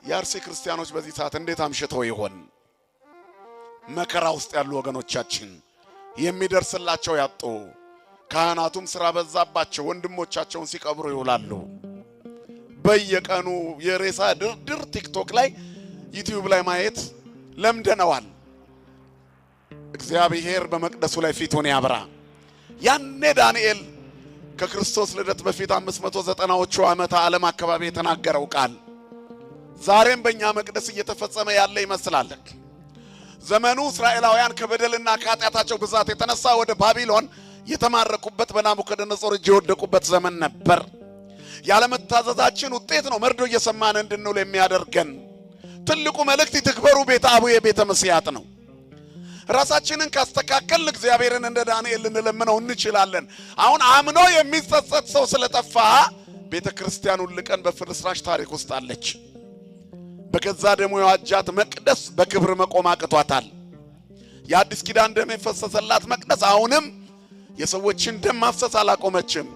የአርሲ ክርስቲያኖች በዚህ ሰዓት እንዴት አምሽተው ይሆን? መከራ ውስጥ ያሉ ወገኖቻችን የሚደርስላቸው ያጡ፣ ካህናቱም ስራ በዛባቸው ወንድሞቻቸውን ሲቀብሩ ይውላሉ። በየቀኑ የሬሳ ድርድር ቲክቶክ ላይ ዩቲዩብ ላይ ማየት ለምደነዋል። እግዚአብሔር በመቅደሱ ላይ ፊቱን ያብራ። ያኔ ዳንኤል ከክርስቶስ ልደት በፊት 590ዎቹ ዓመተ ዓለም አካባቢ የተናገረው ቃል ዛሬም በእኛ መቅደስ እየተፈጸመ ያለ ይመስላል። ዘመኑ እስራኤላውያን ከበደልና ከኃጢአታቸው ብዛት የተነሳ ወደ ባቢሎን የተማረኩበት በናቡከደነጾር እጅ የወደቁበት ዘመን ነበር። ያለመታዘዛችን ውጤት ነው መርዶ እየሰማን እንድንውል የሚያደርገን። ትልቁ መልእክት ይትክበሩ ቤተ አቡየ ቤተ መስያት ነው። ራሳችንን ካስተካከልን እግዚአብሔርን እንደ ዳንኤል ልንለምነው እንችላለን። አሁን አምኖ የሚጸጸት ሰው ስለጠፋ ቤተ ክርስቲያን ሁሉ ቀን በፍርስራሽ ታሪክ ውስጥ አለች። በገዛ ደሙ የዋጃት መቅደስ በክብር መቆም አቅቷታል። የአዲስ ኪዳን ደም የፈሰሰላት መቅደስ አሁንም የሰዎችን ደም ማፍሰስ አላቆመችም።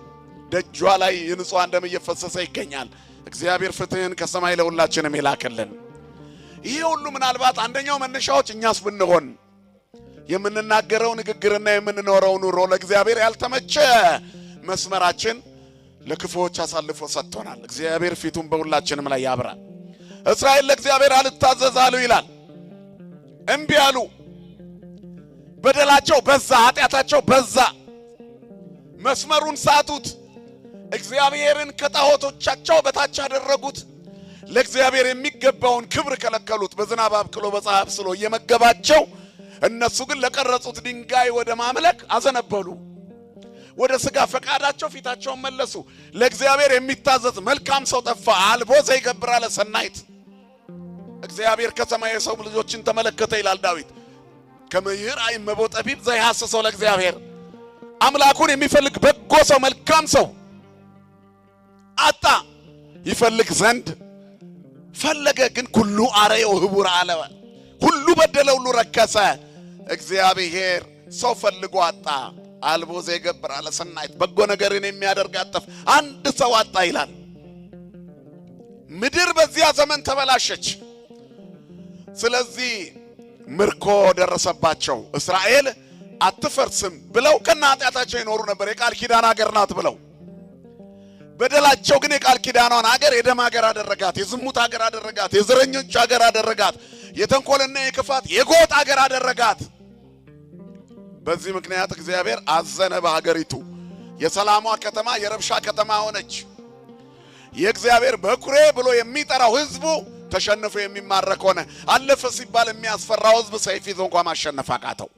ደጇ ላይ የንጹሃን ደም እየፈሰሰ ይገኛል። እግዚአብሔር ፍትህን ከሰማይ ለሁላችንም ይላክልን። ይሄ ሁሉ ምናልባት አንደኛው መነሻዎች እኛስ ብንሆን የምንናገረው ንግግርና የምንኖረው ኑሮ ለእግዚአብሔር ያልተመቸ መስመራችን ለክፉዎች አሳልፎ ሰጥቶናል። እግዚአብሔር ፊቱን በሁላችንም ላይ ያብራ። እስራኤል ለእግዚአብሔር አልታዘዛሉ ይላል። እምቢ አሉ። በደላቸው በዛ፣ ኃጢአታቸው በዛ። መስመሩን ሳቱት። እግዚአብሔርን ከጣዖቶቻቸው በታች አደረጉት። ለእግዚአብሔር የሚገባውን ክብር ከለከሉት። በዝናብ አብቅሎ በፀሐይ አብስሎ እየመገባቸው እነሱ ግን ለቀረጹት ድንጋይ ወደ ማምለክ አዘነበሉ። ወደ ሥጋ ፈቃዳቸው ፊታቸውን መለሱ። ለእግዚአብሔር የሚታዘዝ መልካም ሰው ጠፋ። አልቦ ዘይገብር አለ ሰናይት። እግዚአብሔር ከሰማይ የሰው ልጆችን ተመለከተ ይላል ዳዊት። ከመይር አይመቦ ጠቢብ ዘይሐስሰው ለእግዚአብሔር። አምላኩን የሚፈልግ በጎ ሰው መልካም ሰው አጣ። ይፈልግ ዘንድ ፈለገ፣ ግን ኩሉ አረየው ህቡር አለ። ሁሉ በደለ፣ ሁሉ ረከሰ። እግዚአብሔር ሰው ፈልጎ አጣ። አልቦ ዘይገብር አለ ሰናይት። በጎ ነገርን የሚያደርግ አጠፍ አንድ ሰው አጣ ይላል። ምድር በዚያ ዘመን ተበላሸች። ስለዚህ ምርኮ ደረሰባቸው። እስራኤል አትፈርስም ብለው ከነ ኃጢአታቸው ይኖሩ ነበር። የቃል ኪዳን ሀገር ናት ብለው በደላቸው ግን የቃል ኪዳኗን ሀገር የደም ሀገር አደረጋት፣ የዝሙት ሀገር አደረጋት፣ የዘረኞች ሀገር አደረጋት፣ የተንኮልና የክፋት የጎጥ ሀገር አደረጋት። በዚህ ምክንያት እግዚአብሔር አዘነ በሀገሪቱ። የሰላሟ ከተማ የረብሻ ከተማ ሆነች። የእግዚአብሔር በኩሬ ብሎ የሚጠራው ህዝቡ ተሸንፎ የሚማረክ ሆነ። አለፈ ሲባል የሚያስፈራው ህዝብ ሰይፍ ይዞ እንኳን ማሸነፍ አቃተው።